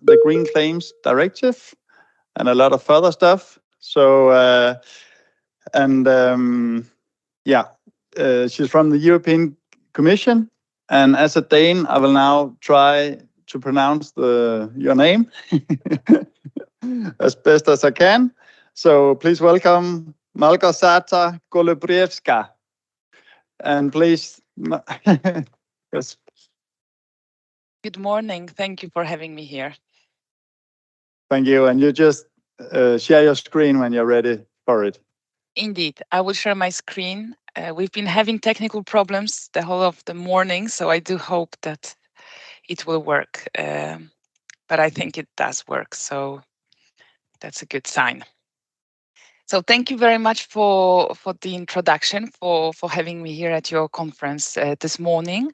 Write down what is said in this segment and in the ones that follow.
the Green Claims Directive and a lot of further stuff. So, she's from the European Commission. And as a Dane, I will now try to pronounce your name as best as I can. So please welcome Małgorzata Golebiewska. And please, yes. Good morning. Thank you for having me here. Thank you. And you just share your screen when you're ready for it. Indeed, I will share my screen. We've been having technical problems the whole of the morning, so I do hope that it will work. But I think it does work, so that's a good sign. So thank you very much for the introduction, for having me here at your conference this morning.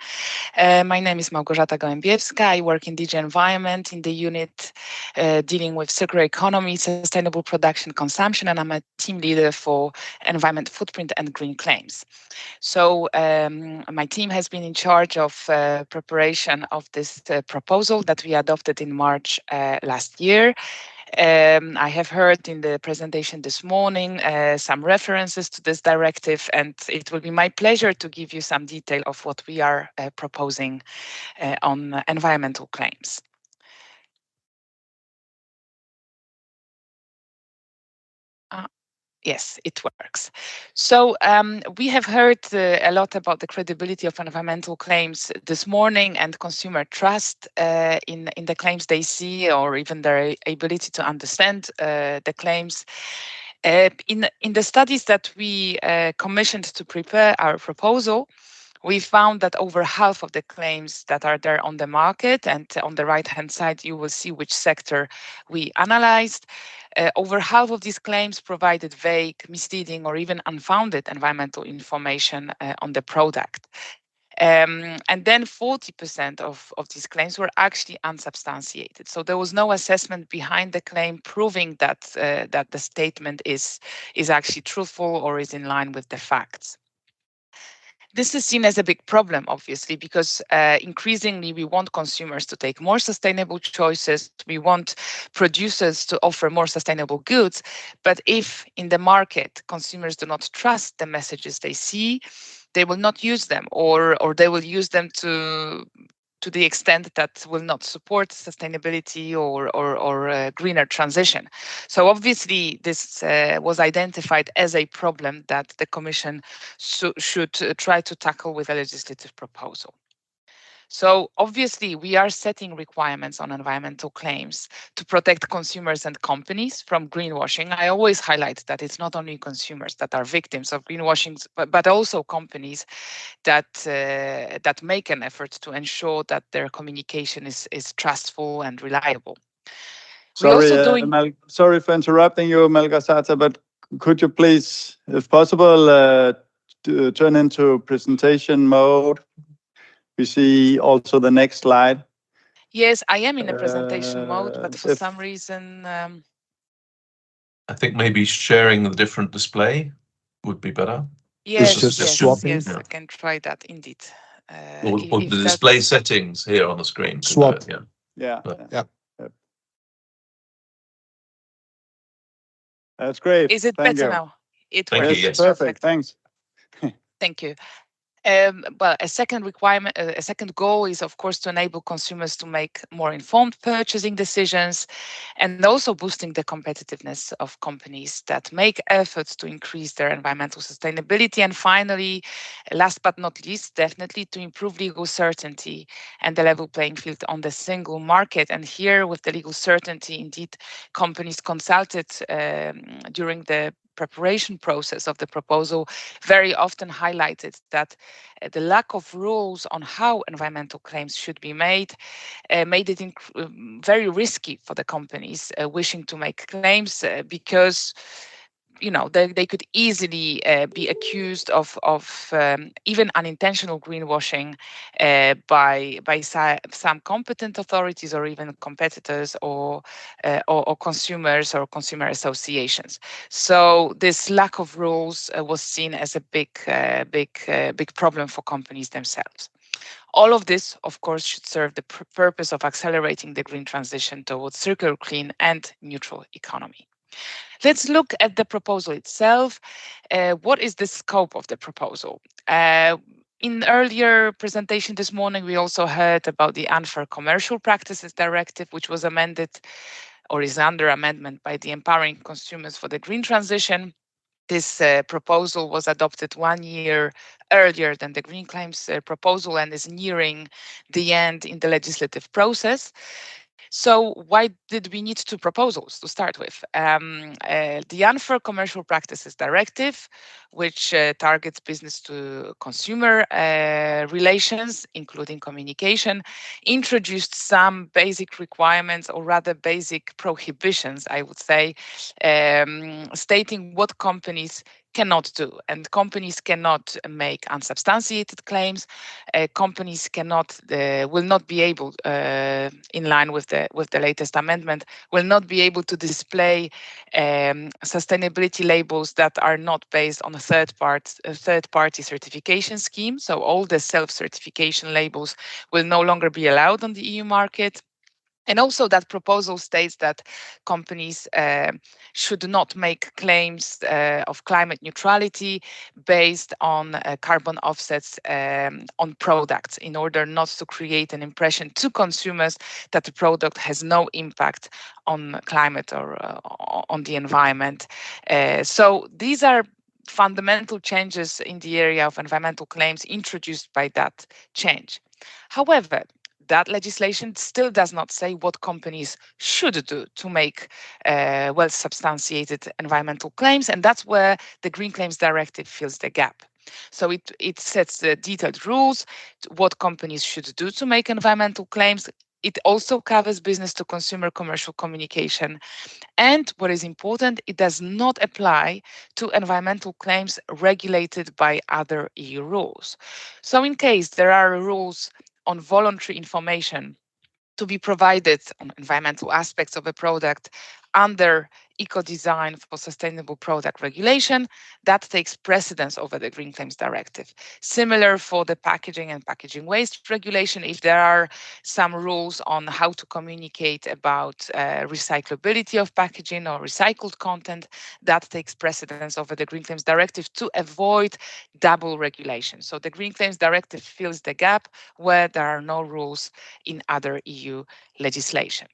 My name is Małgorzata GOŁÐIBIEWSKA. I work in DG Environment in the unit dealing with circular economy, sustainable production, consumption, and I'm a team leader for environment footprint and green claims. So my team has been in charge of preparation of this proposal that we adopted in March last year. I have heard in the presentation this morning some references to this directive, and it will be my pleasure to give you some detail of what we are proposing on environmental claims. Yes, it works. So we have heard a lot about the credibility of environmental claims this morning and consumer trust in the claims they see, or even their ability to understand the claims. In the studies that we commissioned to prepare our proposal, we found that over half of the claims that are there on the market, and on the right-hand side, you will see which sector we analyzed. Over half of these claims provided vague, misleading, or even unfounded environmental information on the product. And then 40% of these claims were actually unsubstantiated. So there was no assessment behind the claim proving that the statement is actually truthful or is in line with the facts. This is seen as a big problem, obviously, because increasingly we want consumers to take more sustainable choices. We want producers to offer more sustainable goods. But if in the market consumers do not trust the messages they see, they will not use them, or they will use them to the extent that will not support sustainability or greener transition. So obviously this was identified as a problem that the Commission should try to tackle with a legislative proposal. So obviously we are setting requirements on environmental claims to protect consumers and companies from greenwashing. I always highlight that it's not only consumers that are victims of greenwashing, but also companies that make an effort to ensure that their communication is trustful and reliable. Sorry for interrupting you, Małgorzata, but could you please, if possible, turn into presentation mode? We see also the next slide. Yes, I am in a presentation mode, but for some reason... I think maybe sharing the different display would be better. Yes, I can try that indeed. Or the display settings here on the screen. Swap. Yeah. That's great. Is it better now? It works. Yes, perfect. Thanks. Thank you. Well, a second requirement, a second goal is, of course, to enable consumers to make more informed purchasing decisions, and also boosting the competitiveness of companies that make efforts to increase their environmental sustainability. And finally, last but not least, definitely to improve legal certainty and the level playing field on the single market. And here, with the legal certainty, indeed, companies consulted during the preparation process of the proposal very often highlighted that the lack of rules on how environmental claims should be made made it very risky for the companies wishing to make claims because they could easily be accused of even unintentional greenwashing by some competent authorities or even competitors or consumers or consumer associations. So this lack of rules was seen as a big problem for companies themselves. All of this, of course, should serve the purpose of accelerating the green transition towards circular, clean, and neutral economy. Let's look at the proposal itself. What is the scope of the proposal? In earlier presentation this morning, we also heard about the Unfair Commercial Practices Directive, which was amended or is under amendment by the Empowering Consumers for the Green Transition. This proposal was adopted 1 year earlier than the Green Claims proposal and is nearing the end in the legislative process. So why did we need two proposals to start with? The Unfair Commercial Practices Directive, which targets business to consumer relations, including communication, introduced some basic requirements, or rather basic prohibitions, I would say, stating what companies cannot do. And companies cannot make unsubstantiated claims. Companies will not be able, in line with the latest amendment, will not be able to display sustainability labels that are not based on a third-party certification scheme. So all the self-certification labels will no longer be allowed on the EU market. And also that proposal states that companies should not make claims of climate neutrality based on carbon offsets on products, in order not to create an impression to consumers that the product has no impact on climate or on the environment. So these are fundamental changes in the area of environmental claims introduced by that change. However, that legislation still does not say what companies should do to make well-substantiated environmental claims, and that's where the Green Claims Directive fills the gap. So it sets the detailed rules, what companies should do to make environmental claims. It also covers business to consumer commercial communication. And what is important, it does not apply to environmental claims regulated by other EU rules. So in case there are rules on voluntary information to be provided on environmental aspects of a product under eco-design for sustainable product regulation, that takes precedence over the Green Claims Directive. Similar for the packaging and packaging waste regulation, if there are some rules on how to communicate about recyclability of packaging or recycled content, that takes precedence over the Green Claims Directive to avoid double regulation. So the Green Claims Directive fills the gap where there are no rules in other EU legislation.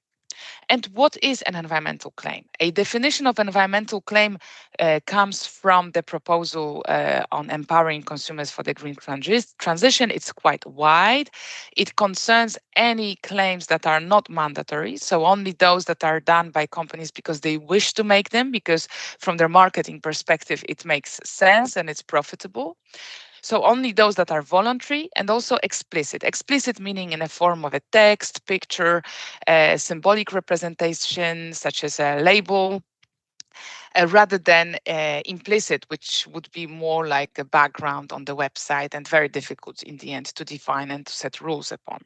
And what is an environmental claim? A definition of environmental claim comes from the proposal on empowering consumers for the green transition. It's quite wide. It concerns any claims that are not mandatory, so only those that are done by companies because they wish to make them, because from their marketing perspective, it makes sense and it's profitable. So only those that are voluntary, and also explicit. Explicit meaning in a form of a text, picture, symbolic representation, such as a label, rather than implicit, which would be more like a background on the website and very difficult in the end to define and to set rules upon.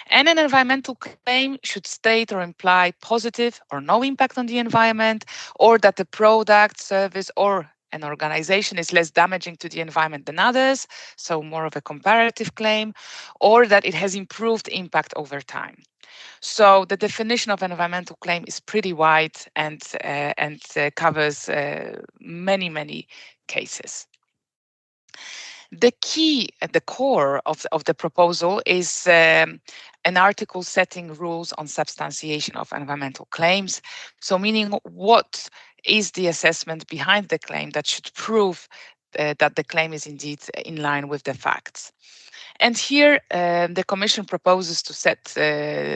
And an environmental claim should state or imply positive or no impact on the environment, or that the product, service, or an organization is less damaging to the environment than others, so more of a comparative claim, or that it has improved impact over time. So the definition of an environmental claim is pretty wide and covers many cases. The key at the core of the proposal is an article setting rules on substantiation of environmental claims. So meaning, what is the assessment behind the claim that should prove that the claim is indeed in line with the facts. And here the Commission proposes to set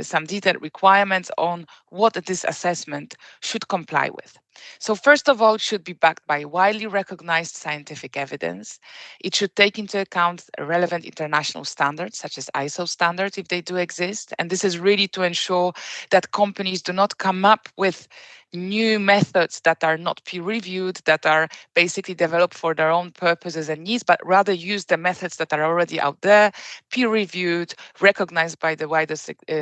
some detailed requirements on what this assessment should comply with. So first of all, it should be backed by widely recognized scientific evidence. It should take into account relevant international standards, such as ISO standards, if they do exist. And this is really to ensure that companies do not come up with new methods that are not peer-reviewed, that are basically developed for their own purposes and needs, but rather use the methods that are already out there, peer-reviewed, recognized by the wider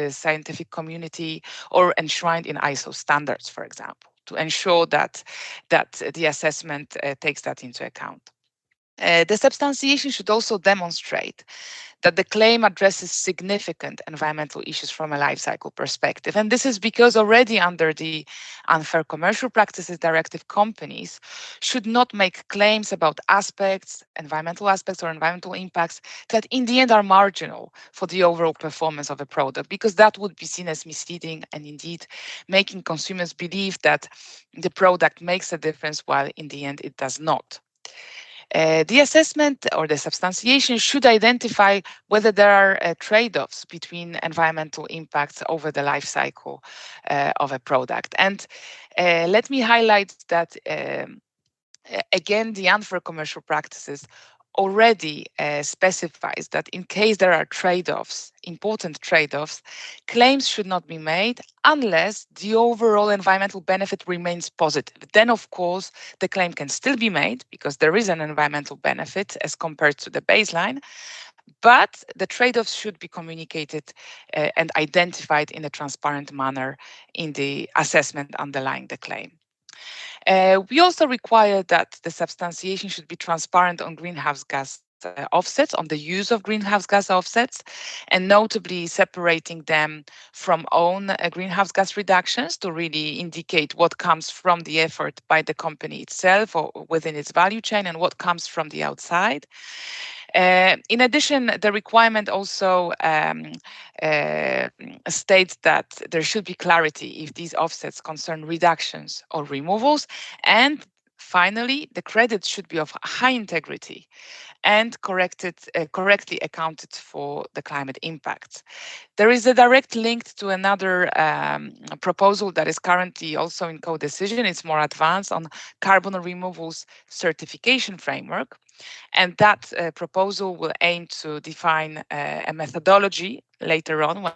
scientific community, or enshrined in ISO standards, for example, to ensure that the assessment takes that into account. The substantiation should also demonstrate that the claim addresses significant environmental issues from a life cycle perspective. And this is because already under the Unfair Commercial Practices Directive, companies should not make claims about environmental aspects or environmental impacts that in the end are marginal for the overall performance of a product, because that would be seen as misleading and indeed making consumers believe that the product makes a difference while in the end it does not. The assessment or the substantiation should identify whether there are trade-offs between environmental impacts over the life cycle of a product. And let me highlight that again, the Unfair Commercial Practices already specifies that in case there are trade-offs, important trade-offs, claims should not be made unless the overall environmental benefit remains positive. Then, of course, the claim can still be made because there is an environmental benefit as compared to the baseline, but the trade-offs should be communicated and identified in a transparent manner in the assessment underlying the claim. We also require that the substantiation should be transparent on greenhouse gas offsets, on the use of greenhouse gas offsets, and notably separating them from own greenhouse gas reductions to really indicate what comes from the effort by the company itself or within its value chain and what comes from the outside. In addition, the requirement also states that there should be clarity if these offsets concern reductions or removals. And finally, the credits should be of high integrity and correctly accounted for the climate impacts. There is a direct link to another proposal that is currently also in co-decision. It's more advanced on carbon removals certification framework. And that proposal will aim to define a methodology later on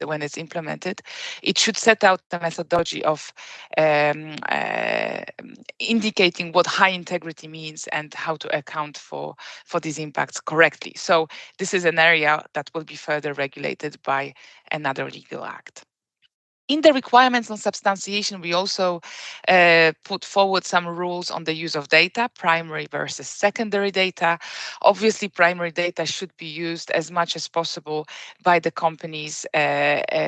when it's implemented. It should set out the methodology of indicating what high integrity means and how to account for these impacts correctly. So this is an area that will be further regulated by another legal act. In the requirements on substantiation, we also put forward some rules on the use of data, primary versus secondary data. Obviously, primary data should be used as much as possible by the companies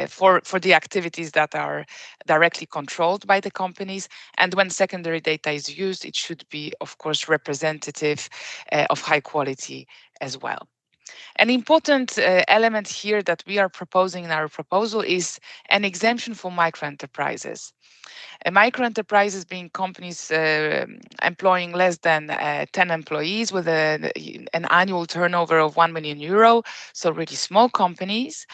for the activities that are directly controlled by the companies. And when secondary data is used, it should be, of course, representative of high quality as well. An important element here that we are proposing in our proposal is an exemption for microenterprises. Microenterprises being companies employing less than 10 employees with an annual turnover of 1 million euro, so really small companies.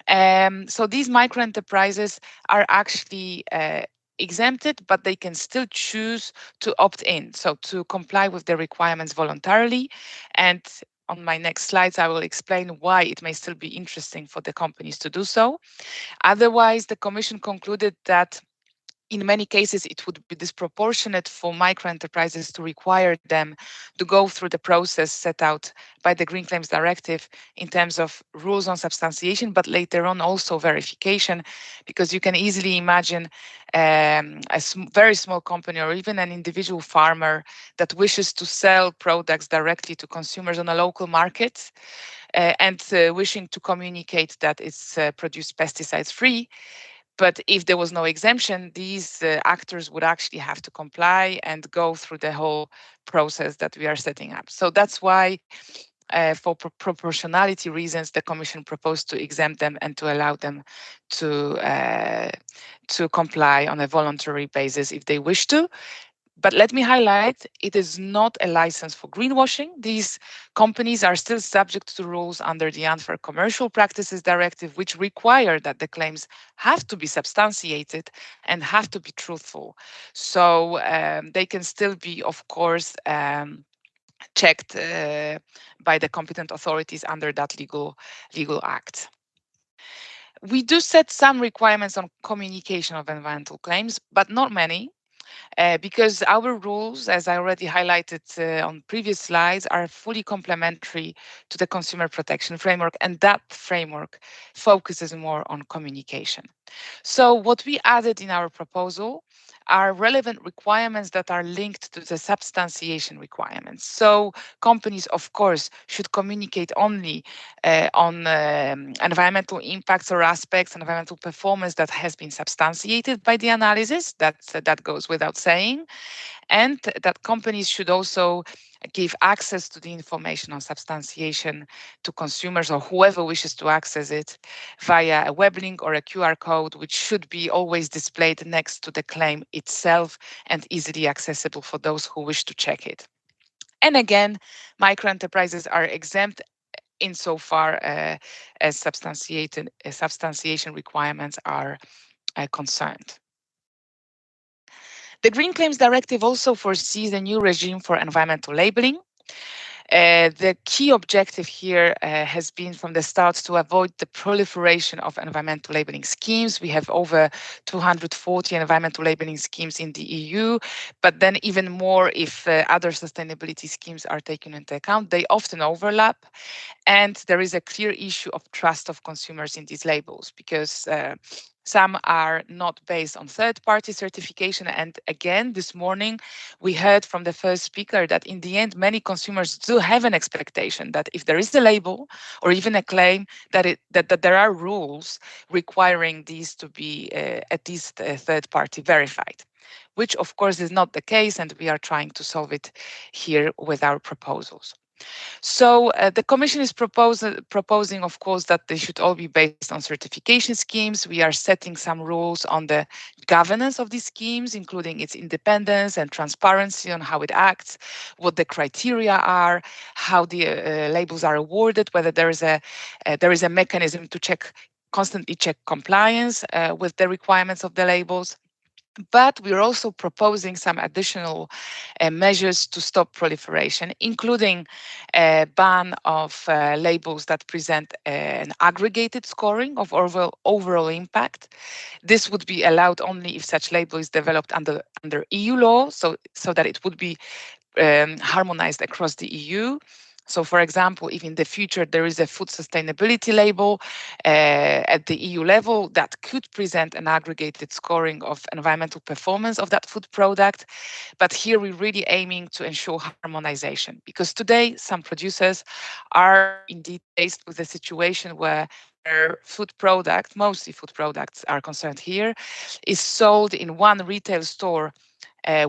So these microenterprises are actually exempted, but they can still choose to opt in, so to comply with the requirements voluntarily. And on my next slides, I will explain why it may still be interesting for the companies to do so. Otherwise, the Commission concluded that in many cases, it would be disproportionate for microenterprises to require them to go through the process set out by the Green Claims Directive in terms of rules on substantiation, but later on also verification, because you can easily imagine very small company or even an individual farmer that wishes to sell products directly to consumers on a local market and wishing to communicate that it's produced pesticides free. But if there was no exemption, these actors would actually have to comply and go through the whole process that we are setting up. So that's why, for proportionality reasons, the Commission proposed to exempt them and to allow them to comply on a voluntary basis if they wish to. But let me highlight, it is not a license for greenwashing. These companies are still subject to rules under the Unfair Commercial Practices Directive, which require that the claims have to be substantiated and have to be truthful. So they can still be, of course, checked by the competent authorities under that legal act. We do set some requirements on communication of environmental claims, but not many. Because our rules, as I already highlighted on previous slides, are fully complementary to the consumer protection framework, and that framework focuses more on communication. So what we added in our proposal are relevant requirements that are linked to the substantiation requirements. So companies, of course, should communicate only on environmental impacts or aspects, environmental performance that has been substantiated by the analysis. That goes without saying. And that companies should also give access to the information on substantiation to consumers or whoever wishes to access it via a web link or a QR code, which should be always displayed next to the claim itself and easily accessible for those who wish to check it. And again, micro enterprises are exempt insofar as substantiation requirements are concerned. The Green Claims Directive also foresees a new regime for environmental labeling. The key objective here has been from the start to avoid the proliferation of environmental labeling schemes. We have over 240 environmental labeling schemes in the EU, but then even more if other sustainability schemes are taken into account. They often overlap, and there is a clear issue of trust of consumers in these labels because some are not based on third-party certification. And again, this morning, we heard from the first speaker that in the end, many consumers do have an expectation that if there is a label or even a claim, that there are rules requiring these to be at least third-party verified, which of course is not the case, and we are trying to solve it here with our proposals. So the Commission is proposing, of course, that they should all be based on certification schemes. We are setting some rules on the governance of these schemes, including its independence and transparency on how it acts, what the criteria are, how the labels are awarded, whether there is a mechanism to constantly check compliance with the requirements of the labels. But we're also proposing some additional measures to stop proliferation, including a ban of labels that present an aggregated scoring of overall impact. This would be allowed only if such label is developed under EU law, so that it would be harmonized across the EU. So, for example, if in the future there is a food sustainability label at the EU level that could present an aggregated scoring of environmental performance of that food product. But here we're really aiming to ensure harmonization, because today some producers are indeed faced with a situation where their food product, mostly food products are concerned here, is sold in one retail store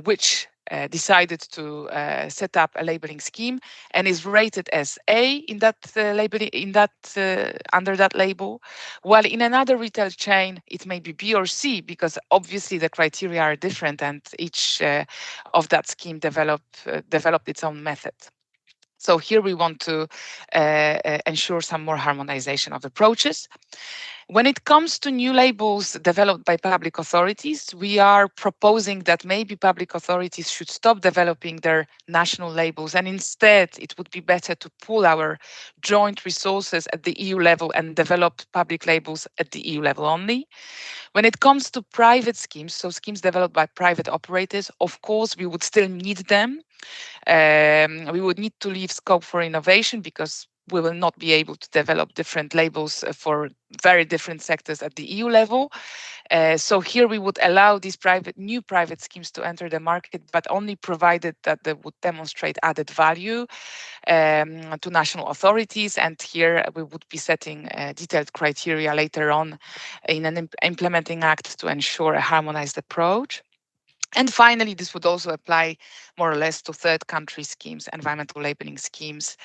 which decided to set up a labeling scheme and is rated as A in that under that label, while in another retail chain it may be B or C, because obviously the criteria are different and each of that scheme developed its own method. So here we want to ensure some more harmonization of approaches. When it comes to new labels developed by public authorities, we are proposing that maybe public authorities should stop developing their national labels, and instead it would be better to pool our joint resources at the EU level and develop public labels at the EU level only. When it comes to private schemes, so schemes developed by private operators, of course, we would still need them. We would need to leave scope for innovation, because we will not be able to develop different labels for very different sectors at the EU level. So here we would allow these new private schemes to enter the market, but only provided that they would demonstrate added value to national authorities. And here we would be setting detailed criteria later on in an implementing act to ensure a harmonized approach. And finally, this would also apply more or less to third country schemes, environmental labeling schemes,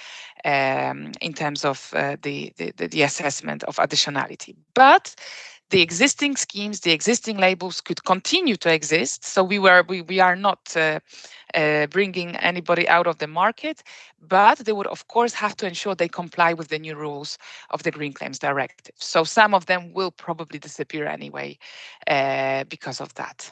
in terms of the assessment of additionality. But the existing schemes, the existing labels could continue to exist. So we are not bringing anybody out of the market, but they would of course have to ensure they comply with the new rules of the Green Claims Directive. So some of them will probably disappear anyway because of that.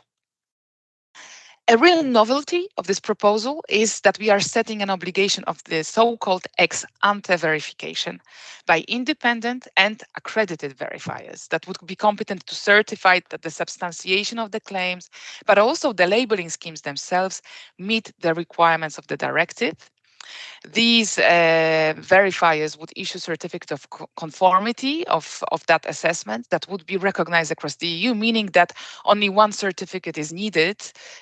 A real novelty of this proposal is that we are setting an obligation of the so-called ex ante verification by independent and accredited verifiers that would be competent to certify that the substantiation of the claims, but also the labeling schemes themselves, meet the requirements of the directive. These verifiers would issue certificate of conformity of that assessment that would be recognized across the EU, meaning that only one certificate is needed,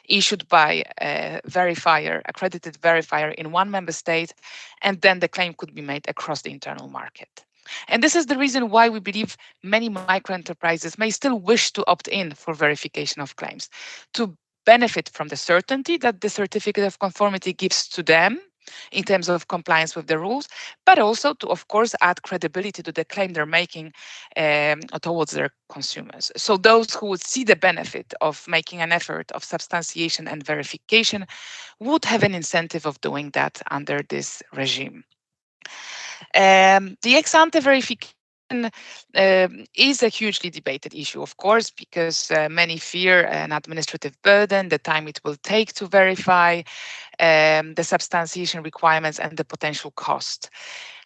issued by a verifier, accredited verifier in one member state, and then the claim could be made across the internal market. And this is the reason why we believe many micro-enterprises may still wish to opt in for verification of claims, to benefit from the certainty that the certificate of conformity gives to them in terms of compliance with the rules, but also to, of course, add credibility to the claim they're making towards their consumers. So those who would see the benefit of making an effort of substantiation and verification would have an incentive of doing that under this regime. The ex-ante verification is a hugely debated issue, of course, because many fear an administrative burden, the time it will take to verify, the substantiation requirements, and the potential cost.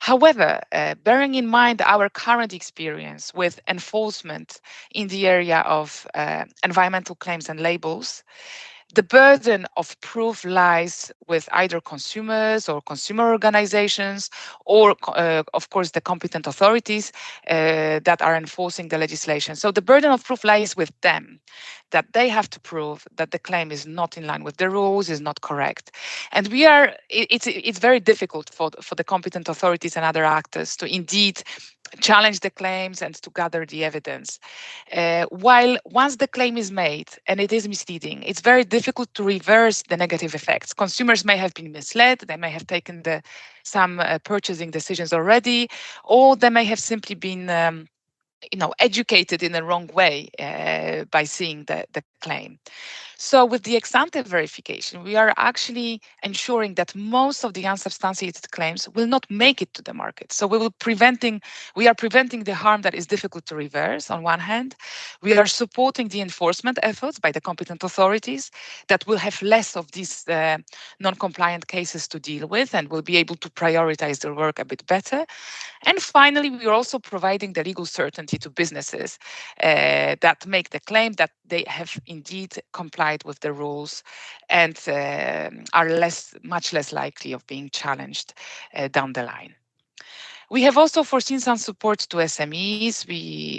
However, bearing in mind our current experience with enforcement in the area of environmental claims and labels, the burden of proof lies with either consumers or consumer organizations, or of course the competent authorities that are enforcing the legislation. So the burden of proof lies with them, that they have to prove that the claim is not in line with the rules, is not correct. And it's very difficult for the competent authorities and other actors to indeed challenge the claims and to gather the evidence. While once the claim is made and it is misleading, it's very difficult to reverse the negative effects. Consumers may have been misled, they may have taken some purchasing decisions already, or they may have simply been educated in the wrong way by seeing the claim. So with the ex-ante verification, we are actually ensuring that most of the unsubstantiated claims will not make it to the market. So we are preventing the harm that is difficult to reverse on one hand. We are supporting the enforcement efforts by the competent authorities that will have less of these non-compliant cases to deal with and will be able to prioritize their work a bit better. And finally, we are also providing the legal certainty to businesses that make the claim that they have indeed complied with the rules and are much less likely of being challenged down the line. We have also foreseen some support to SMEs.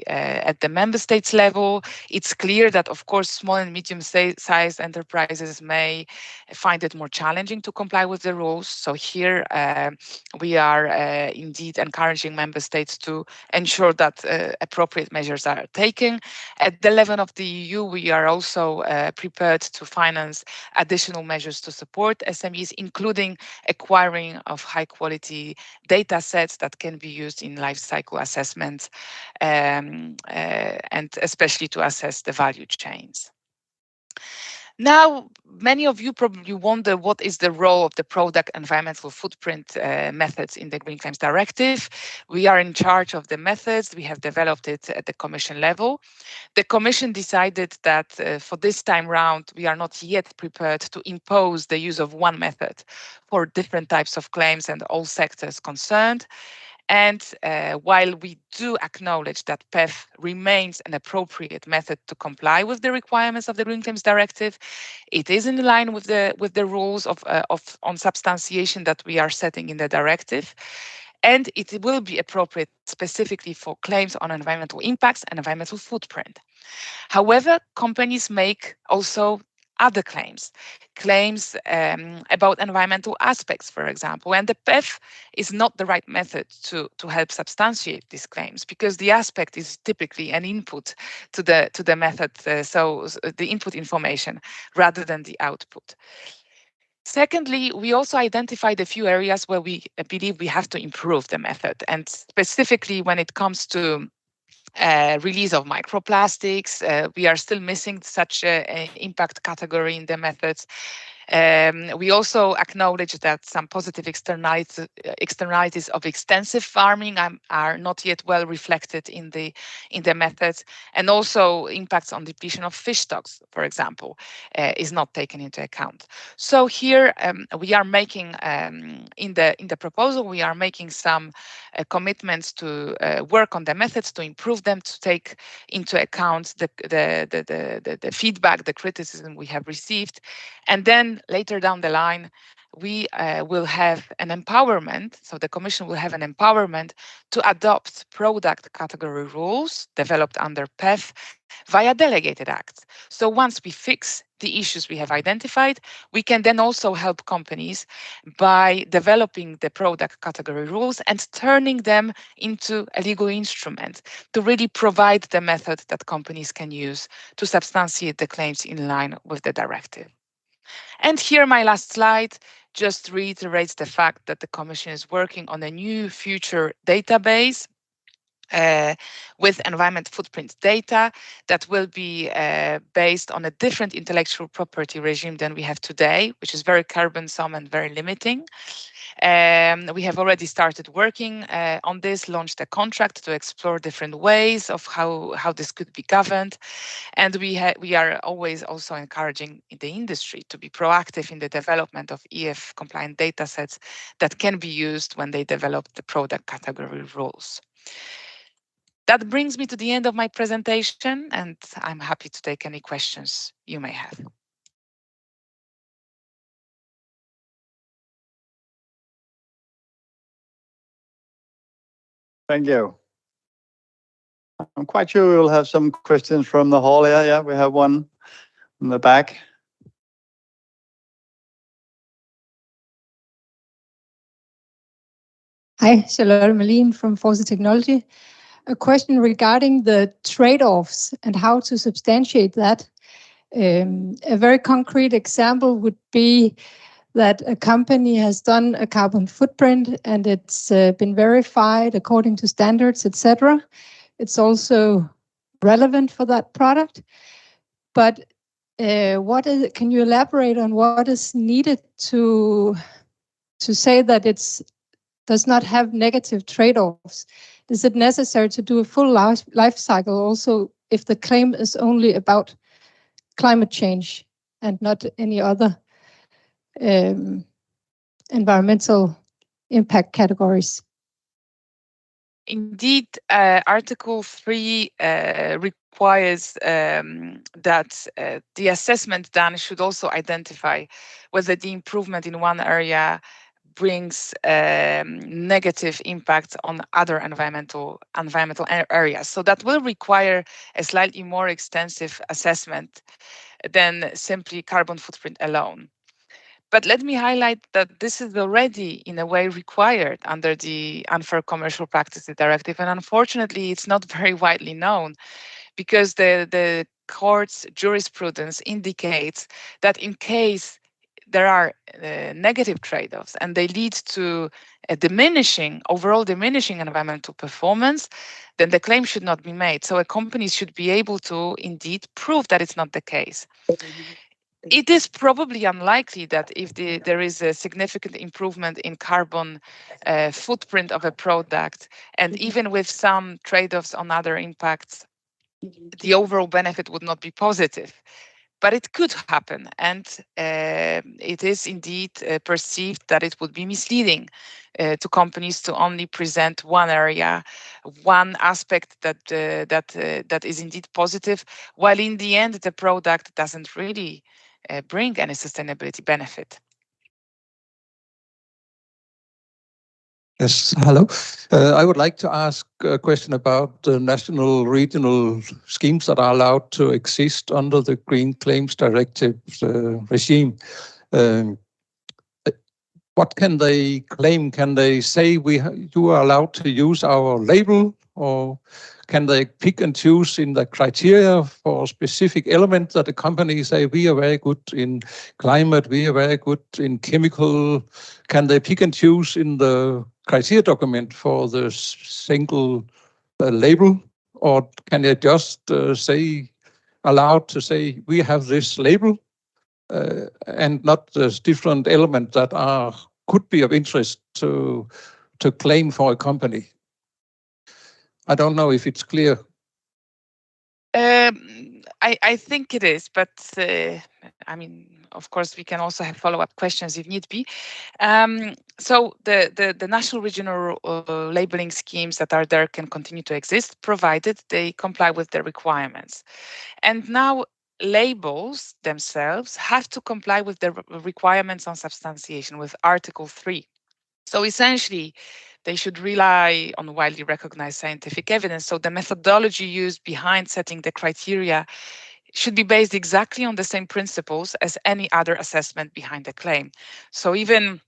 At the member states level, it's clear that, of course, small and medium-sized enterprises may find it more challenging to comply with the rules. So here we are indeed encouraging member states to ensure that appropriate measures are taken. At the level of the EU, we are also prepared to finance additional measures to support SMEs, including acquiring of high-quality data sets that can be used in life cycle assessments and especially to assess the value chains. Now, many of you probably wonder what is the role of the product environmental footprint methods in the Green Claims Directive. We are in charge of the methods. We have developed it at the Commission level. The Commission decided that for this time round, we are not yet prepared to impose the use of one method for different types of claims and all sectors concerned. And while we do acknowledge that PEF remains an appropriate method to comply with the requirements of the Green Claims Directive, it is in line with the rules on substantiation that we are setting in the directive. And it will be appropriate specifically for claims on environmental impacts and environmental footprint. However, companies make also other claims about environmental aspects, for example, and the PEF is not the right method to help substantiate these claims because the aspect is typically an input to the method, so the input information rather than the output. Secondly, we also identified a few areas where we believe we have to improve the method, and specifically when it comes to release of microplastics. We are still missing such an impact category in the methods. We also acknowledge that some positive externalities of extensive farming are not yet well reflected in the methods, and also impacts on depletion of fish stocks, for example, is not taken into account. So here we are making in the proposal we are making some commitments to work on the methods to improve them, to take into account the feedback, the criticism we have received, and then later down the line, we will have an empowerment, so the Commission will have an empowerment to adopt product category rules developed under PEF via delegated acts. So once we fix the issues we have identified, we can then also help companies by developing the product category rules and turning them into a legal instrument to really provide the method that companies can use to substantiate the claims in line with the directive. And here my last slide just reiterates the fact that the Commission is working on a new future database with environment footprint data that will be based on a different intellectual property regime than we have today, which is very cumbersome and very limiting. We have already started working on this, launched a contract to explore different ways of how this could be governed. And we are always also encouraging the industry to be proactive in the development of EF compliant data sets that can be used when they develop the product category rules. That brings me to the end of my presentation, and I'm happy to take any questions you may have. Thank you. I'm quite sure we'll have some questions from the hall here. Yeah, we have one in the back. Hi, Charlotte Malin from Forza Technology. A question regarding the trade-offs and how to substantiate that. A very concrete example would be that a company has done a carbon footprint and it's been verified according to standards, etc. It's also relevant for that product. But can you elaborate on what is needed to say that it does not have negative trade-offs? Is it necessary to do a full life cycle also if the claim is only about climate change and not any other environmental impact categories? Indeed, Article 3 requires that the assessment done should also identify whether the improvement in one area brings negative impact on other environmental areas. So that will require a slightly more extensive assessment than simply carbon footprint alone. But let me highlight that this is already in a way required under the Unfair Commercial Practices Directive. And unfortunately, it's not very widely known because the court's jurisprudence indicates that in case there are negative trade-offs and they lead to a overall diminishing environmental performance, then the claim should not be made. So a company should be able to indeed prove that it's not the case. It is probably unlikely that if there is a significant improvement in carbon footprint of a product, and even with some trade-offs on other impacts, the overall benefit would not be positive. But it could happen, and it is indeed perceived that it would be misleading to companies to only present one area, one aspect that is indeed positive, while in the end the product doesn't really bring any sustainability benefit. Yes, hello. I would like to ask a question about the national regional schemes that are allowed to exist under the Green Claims Directive regime. What can they claim? Can they say you are allowed to use our label, or can they pick and choose in the criteria for specific elements that the company say we are very good in climate, we are very good in chemical? Can they pick and choose in the criteria document for the single label, or can they just allowed to say we have this label and not the different elements that could be of interest to claim for a company? I don't know if it's clear. I think it is, but I mean, of course, we can also have follow-up questions if need be. So the national regional labeling schemes that are there can continue to exist, provided they comply with the requirements. And now labels themselves have to comply with the requirements on substantiation with Article 3. So essentially, they should rely on widely recognized scientific evidence. So the methodology used behind setting the criteria should be based exactly on the same principles as any other assessment behind the claim. So even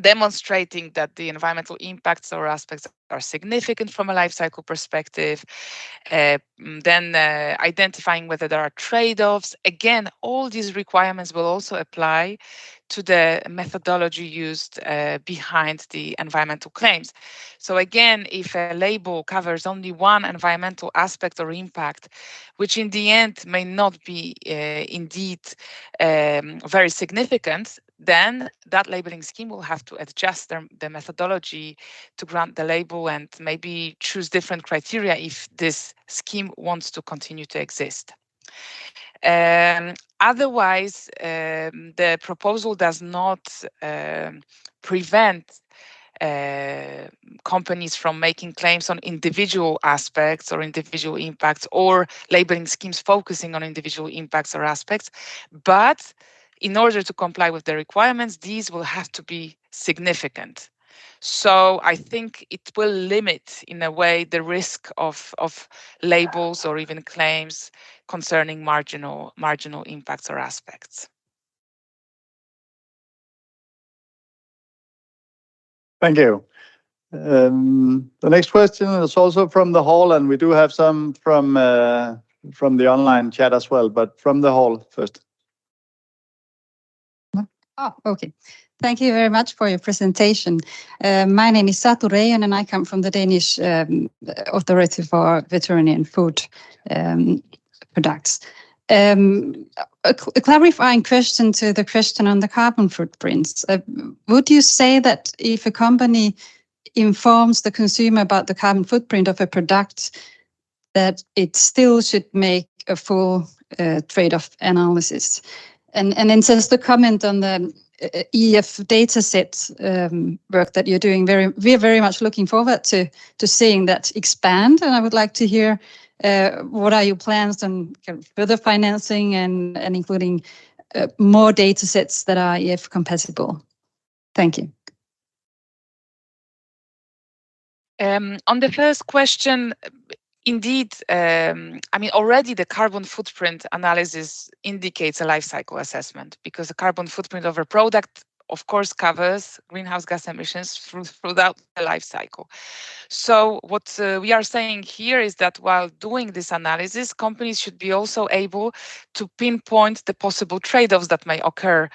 demonstrating that the environmental impacts or aspects are significant from a life cycle perspective, then identifying whether there are trade-offs. Again, all these requirements will also apply to the methodology used behind the environmental claims. So again, if a label covers only one environmental aspect or impact, which in the end may not be indeed very significant, then that labeling scheme will have to adjust the methodology to grant the label and maybe choose different criteria if this scheme wants to continue to exist. Otherwise, the proposal does not prevent companies from making claims on individual aspects or individual impacts, or labeling schemes focusing on individual impacts or aspects. But in order to comply with the requirements, these will have to be significant. So I think it will limit, in a way, the risk of labels or even claims concerning marginal impacts or aspects. Thank you. The next question is also from the hall, and we do have some from the online chat as well, but from the hall first. Oh, okay. Thank you very much for your presentation. My name is Satu Reijonen, and I come from the Danish Authority for Veterinary and Food Products. A clarifying question to the question on the carbon footprints. Would you say that if a company informs the consumer about the carbon footprint of a product, that it still should make a full trade-off analysis? And then just to comment on the EF dataset work that you're doing, we're very much looking forward to seeing that expand. And I would like to hear what are your plans on further financing and including more datasets that are EF compatible. Thank you. On the first question, indeed, I mean, already the carbon footprint analysis indicates a life cycle assessment, because the carbon footprint of a product, of course, covers greenhouse gas emissions throughout the life cycle. So what we are saying here is that while doing this analysis, companies should be also able to pinpoint the possible trade-offs that may occur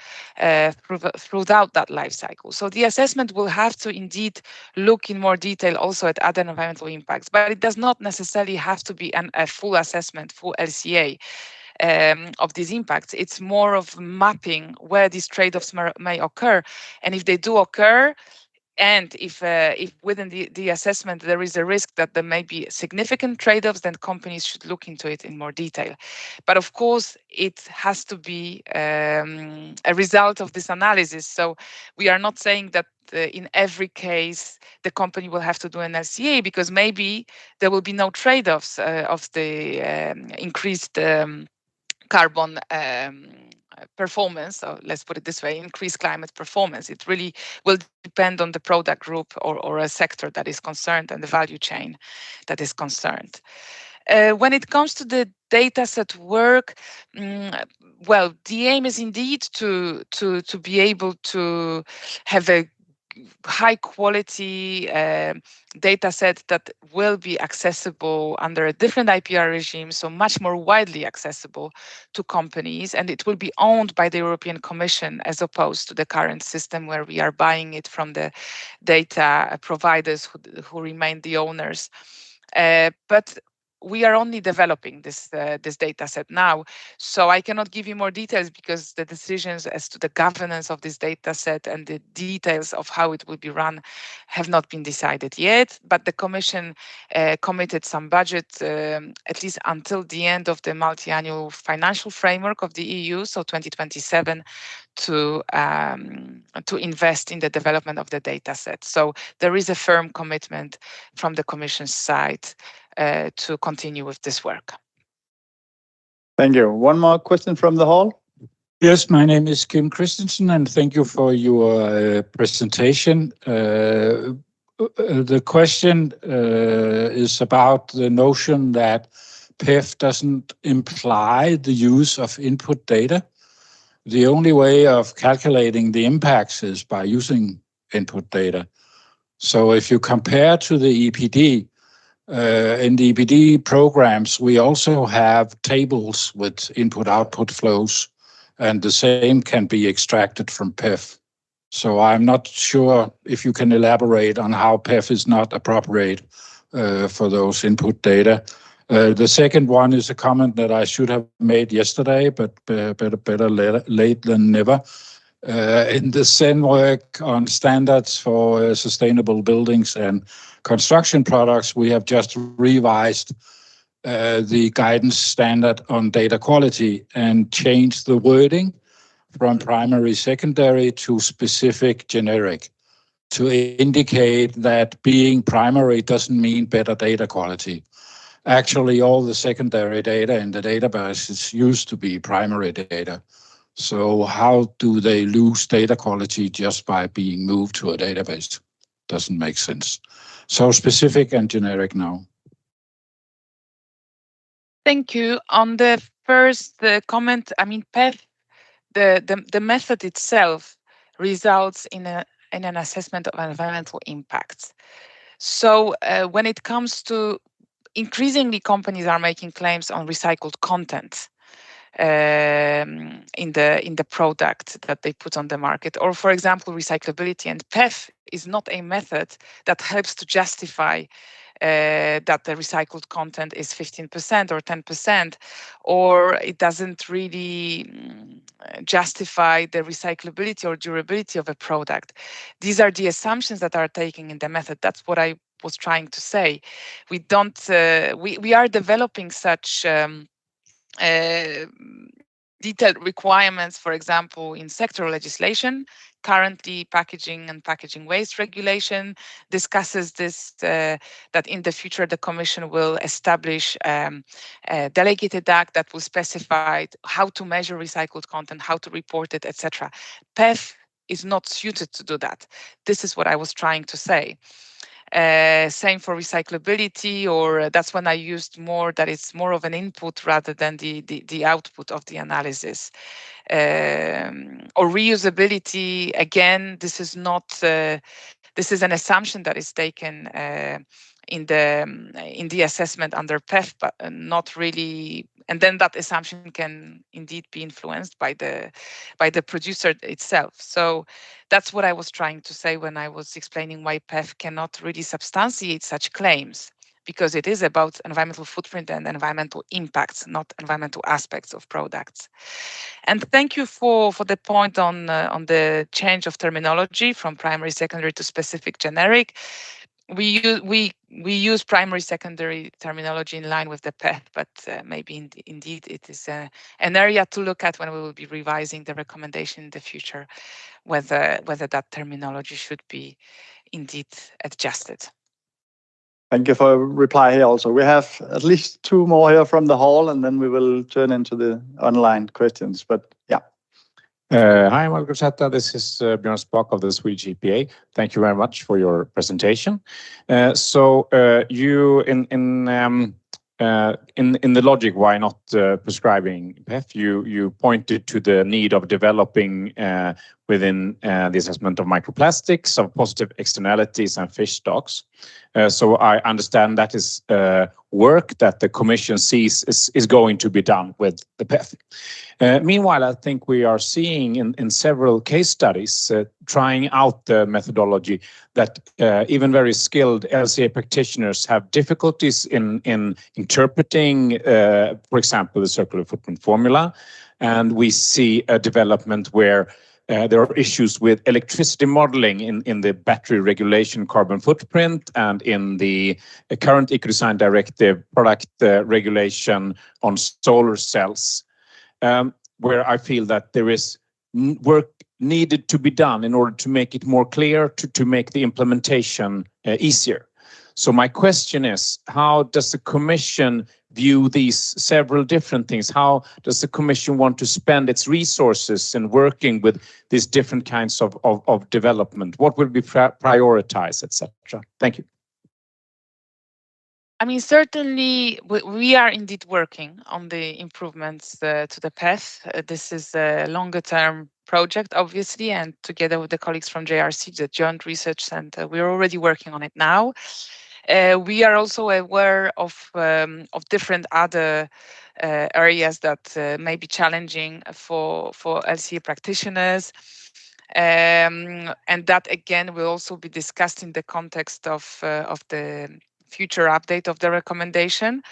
throughout that life cycle. So the assessment will have to indeed look in more detail also at other environmental impacts, but it does not necessarily have to be a full assessment, full LCA. Of these impacts. It's more of mapping where these trade-offs may occur, and if they do occur, and if within the assessment there is a risk that there may be significant trade-offs, then companies should look into it in more detail. But of course, it has to be a result of this analysis. So we are not saying that in every case the company will have to do an LCA, because maybe there will be no trade-offs of the increased carbon performance, so let's put it this way, increased climate performance. It really will depend on the product group or a sector that is concerned and the value chain that is concerned. When it comes to the dataset work, well, the aim is indeed to be able to have a high quality data set that will be accessible under a different IPR regime, so much more widely accessible to companies, and it will be owned by the European Commission as opposed to the current system where we are buying it from the data providers who remain the owners. But we are only developing this data set now, so I cannot give you more details because the decisions as to the governance of this data set and the details of how it will be run have not been decided yet. But the Commission committed some budget, at least until the end of the multi-annual financial framework of the EU, so 2027, to invest in the development of the data set. So there is a firm commitment from the Commission's side to continue with this work. Thank you. One more question from the hall. Yes, my name is Kim Christensen, and thank you for your presentation. The question is about the notion that PEF doesn't imply the use of input data. The only way of calculating the impacts is by using input data. So if you compare to the EPD, in the EPD programs, we also have tables with input-output flows, and the same can be extracted from PEF. So I'm not sure if you can elaborate on how PEF is not appropriate for those input data. The second one is a comment that I should have made yesterday, but better late than never. In the CEN work on standards for sustainable buildings and construction products, we have just revised the guidance standard on data quality and changed the wording from primary, secondary to specific generic to indicate that being primary doesn't mean better data quality. Actually, all the secondary data in the database used to be primary data. So how do they lose data quality just by being moved to a database? Doesn't make sense. So specific and generic now. Thank you. On the first comment, I mean, PEF, the method itself results in an assessment of environmental impacts. So when it comes to increasingly, companies are making claims on recycled content in the product that they put on the market, or for example, recyclability. And PEF is not a method that helps to justify that the recycled content is 15% or 10%, or it doesn't really justify the recyclability or durability of a product. These are the assumptions that are taken in the method. That's what I was trying to say. We don't. We are developing such detailed requirements, for example, in sectoral legislation. Currently, packaging and packaging waste regulation discusses this, that in the future the Commission will establish a delegated act that will specify how to measure recycled content, how to report it, etc. PEF is not suited to do that. This is what I was trying to say. Same for recyclability, or that's when I used more that it's more of an input rather than the output of the analysis. Or reusability, again, this is not, this is an assumption that is taken in the assessment under PEF, but not really. And then that assumption can indeed be influenced by the producer itself. So that's what I was trying to say when I was explaining why PEF cannot really substantiate such claims, because it is about environmental footprint and environmental impacts, not environmental aspects of products. And thank you for the point on the change of terminology from primary, secondary to specific, generic. We use primary, secondary terminology in line with the PEF, but maybe indeed it is an area to look at when we will be revising the recommendation in the future, whether that terminology should be indeed adjusted. Thank you for reply here also. We have at least two more here from the hall, and then we will turn into the online questions. But yeah. Hi, Malgorzata. This is Björn Spock of the Swedish EPA. Thank you very much for your presentation. You in the logic why not prescribing PEF, you pointed to the need of developing within the assessment of microplastics, of positive externalities and fish stocks. So I understand that is work that the Commission sees is going to be done with the PEF. Meanwhile, I think we are seeing in several case studies trying out the methodology that even very skilled LCA practitioners have difficulties in interpreting, for example, the circular footprint formula. And we see a development where there are issues with electricity modeling in the battery regulation carbon footprint and in the current Ecodesign Directive product regulation on solar cells, where I feel that there is work needed to be done in order to make it more clear, to make the implementation easier. So my question is, how does the Commission view these several different things? How does the Commission want to spend its resources in working with these different kinds of development? What will be prioritized, etc.? Thank you. I mean, certainly we are indeed working on the improvements to the PEF. This is a longer term project, obviously, and together with the colleagues from JRC, the Joint Research Center, we're already working on it now. We are also aware of different other areas that may be challenging for LCA practitioners. And that again will also be discussed in the context of the future update of the recommendation.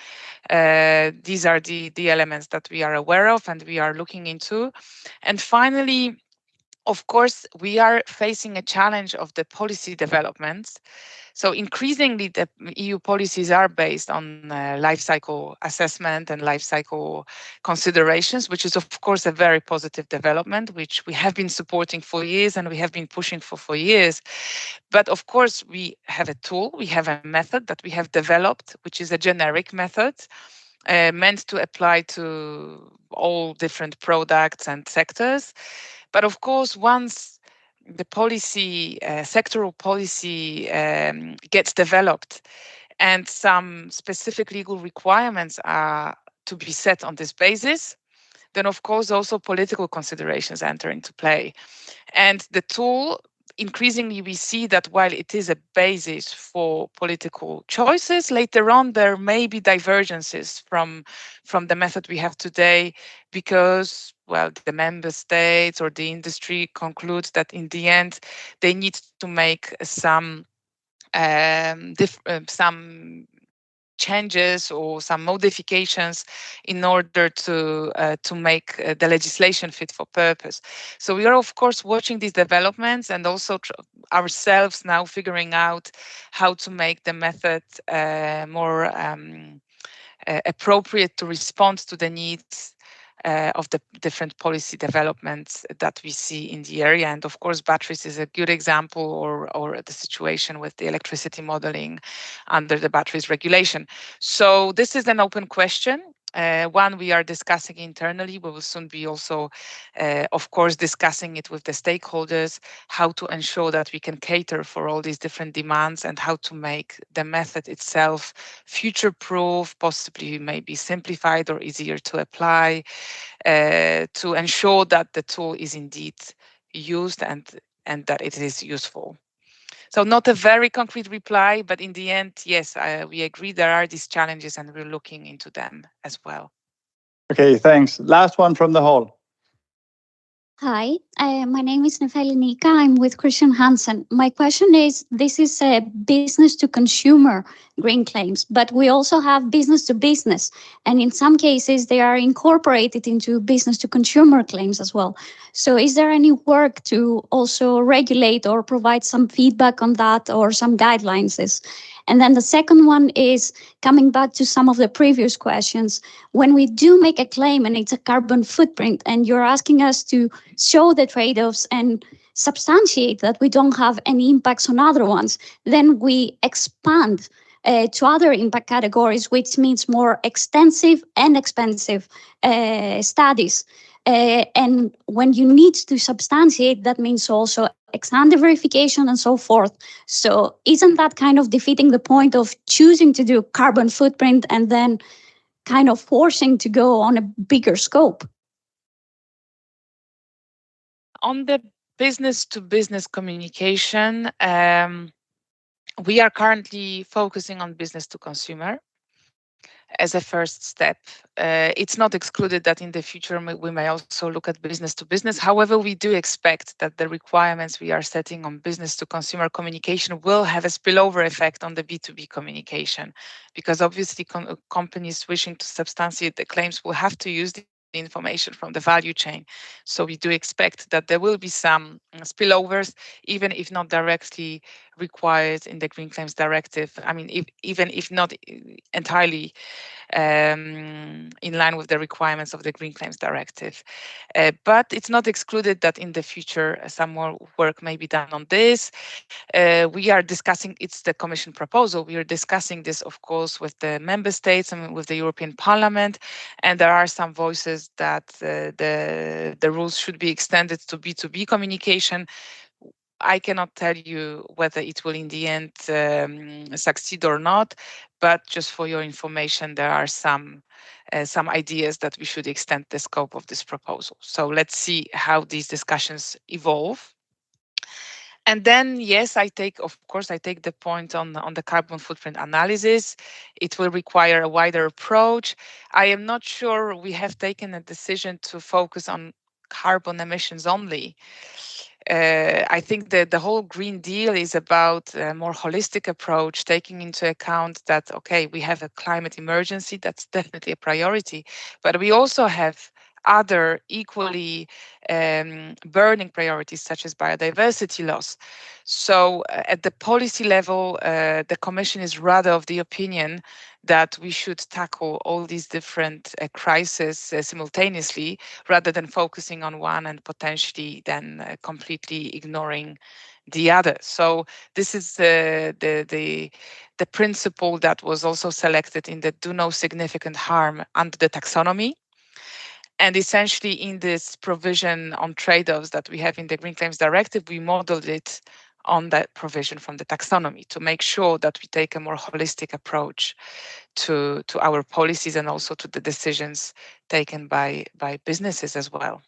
These are the elements that we are aware of and we are looking into. And finally, of course, we are facing a challenge of the policy developments. So increasingly, the EU policies are based on life cycle assessment and life cycle considerations, which is, of course, a very positive development, which we have been supporting for years and we have been pushing for years. But of course, we have a tool, we have a method that we have developed, which is a generic method meant to apply to all different products and sectors. But of course, once the policy, sectoral policy gets developed and some specific legal requirements are to be set on this basis, then of course also political considerations enter into play. And the tool, increasingly we see that while it is a basis for political choices, later on there may be divergences from the method we have today because, well, the member states or the industry concludes that in the end they need to make some changes or some modifications in order to make the legislation fit for purpose. So we are of course watching these developments and also ourselves now figuring out how to make the method more appropriate to respond to the needs of the different policy developments that we see in the area. And of course, batteries is a good example, or the situation with the electricity modeling under the batteries regulation. So this is an open question. One we are discussing internally. We will soon be also, of course, discussing it with the stakeholders, how to ensure that we can cater for all these different demands and how to make the method itself future-proof, possibly maybe simplified or easier to apply, to ensure that the tool is indeed used and that it is useful. So not a very concrete reply, but in the end, yes, we agree there are these challenges and we're looking into them as well. Okay, thanks. Last one from the hall. Hi, my name is Nefeli Nika. I'm with Christian Hansen. My question is, this is a business to consumer green claims, but we also have business to business. And in some cases, they are incorporated into business to consumer claims as well. So is there any work to also regulate or provide some feedback on that or some guidelines? And then the second one is coming back to some of the previous questions. When we do make a claim and it's a carbon footprint and you're asking us to show the trade-offs and substantiate that we don't have any impacts on other ones, then we expand to other impact categories, which means more extensive and expensive studies. And when you need to substantiate, that means also ex-ante verification and so forth. So isn't that kind of defeating the point of choosing to do carbon footprint and then kind of forcing to go on a bigger scope? On the business-to-business communication, we are currently focusing on business-to-consumer as a first step. It's not excluded that in the future we may also look at business-to-business. However, we do expect that the requirements we are setting on business-to-consumer communication will have a spillover effect on the B2B communication, because obviously companies wishing to substantiate the claims will have to use the information from the value chain. So we do expect that there will be some spillovers, even if not directly required in the Green Claims Directive. I mean, even if not entirely in line with the requirements of the Green Claims Directive. But it's not excluded that in the future some more work may be done on this. We are discussing, it's the Commission proposal, we are discussing this, of course, with the Member States and with the European Parliament, and there are some voices that the rules should be extended to B2B communication. I cannot tell you whether it will in the end succeed or not, but just for your information, there are some ideas that we should extend the scope of this proposal. So let's see how these discussions evolve. And then, yes, I take the point on the carbon footprint analysis. It will require a wider approach. I am not sure we have taken a decision to focus on carbon emissions only. I think that the whole Green Deal is about a more holistic approach, taking into account that, okay, we have a climate emergency, that's definitely a priority, but we also have other equally burning priorities such as biodiversity loss. So at the policy level, the Commission is rather of the opinion that we should tackle all these different crises simultaneously rather than focusing on one and potentially then completely ignoring the other. So this is the principle that was also selected in the do no significant harm under the taxonomy. And essentially in this provision on trade-offs that we have in the Green Claims Directive, we modeled it on that provision from the taxonomy to make sure that we take a more holistic approach to our policies and also to the decisions taken by businesses as well.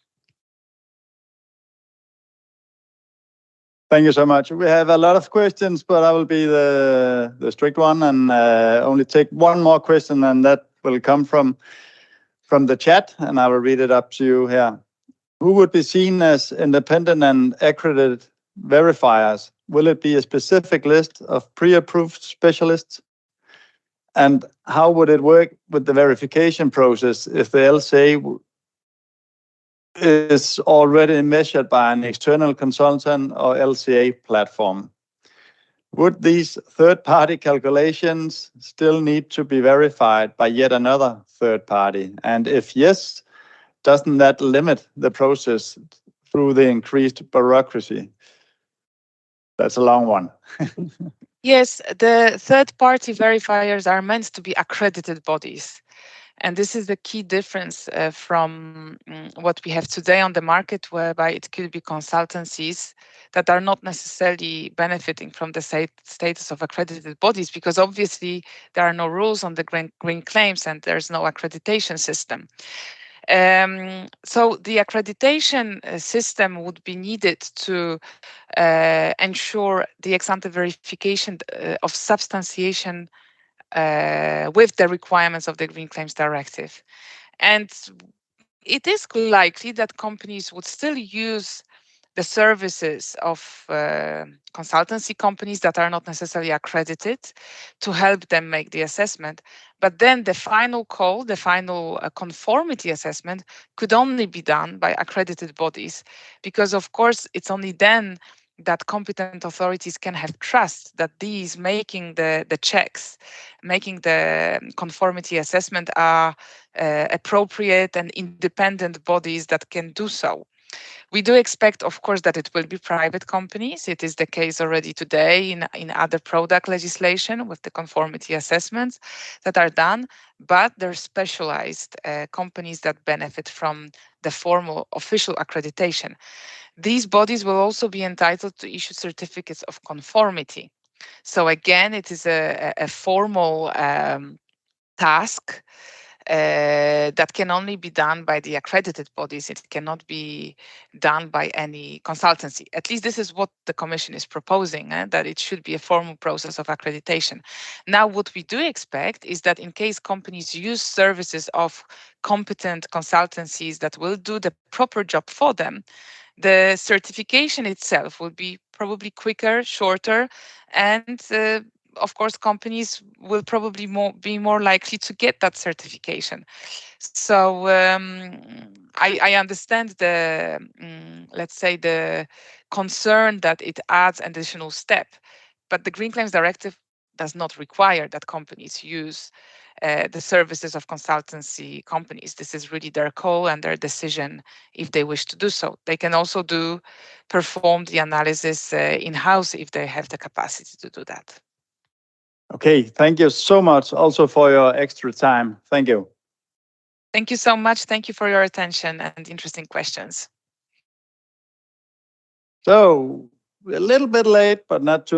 Thank you so much. We have a lot of questions, but I will be the strict one and only take one more question, and that will come from the chat, and I will read it up to you here. Who would be seen as independent and accredited verifiers? Will it be a specific list of pre-approved specialists? And how would it work with the verification process if the LCA is already measured by an external consultant or LCA platform? Would these third-party calculations still need to be verified by yet another third party? And if yes, doesn't that limit the process through the increased bureaucracy? That's a long one. Yes, the third-party verifiers are meant to be accredited bodies. And this is the key difference from what we have today on the market, whereby it could be consultancies that are not necessarily benefiting from the status of accredited bodies, because obviously there are no rules on the green claims and there's no accreditation system. So the accreditation system would be needed to ensure the ex-ante verification of substantiation with the requirements of the Green Claims Directive. And it is likely that companies would still use the services of consultancy companies that are not necessarily accredited to help them make the assessment. But then the final call, the final conformity assessment could only be done by accredited bodies, because of course it's only then that competent authorities can have trust that these making the checks, making the conformity assessment are appropriate and independent bodies that can do so. We do expect, of course, that it will be private companies. It is the case already today in other product legislation with the conformity assessments that are done, but they're specialized companies that benefit from the formal official accreditation. These bodies will also be entitled to issue certificates of conformity. So again, it is a formal task that can only be done by the accredited bodies. It cannot be done by any consultancy. At least this is what the Commission is proposing, that it should be a formal process of accreditation. Now, what we do expect is that in case companies use services of competent consultancies that will do the proper job for them, the certification itself will be probably quicker, shorter, and of course, companies will probably be more likely to get that certification. So I understand the, let's say, the concern that it adds an additional step. But the Green Claims Directive does not require that companies use the services of consultancy companies. This is really their call and their decision if they wish to do so. They can also perform the analysis in-house if they have the capacity to do that. Okay, thank you so much also for your extra time. Thank you. Thank you so much. Thank you for your attention and interesting questions. So, a little bit late, but not too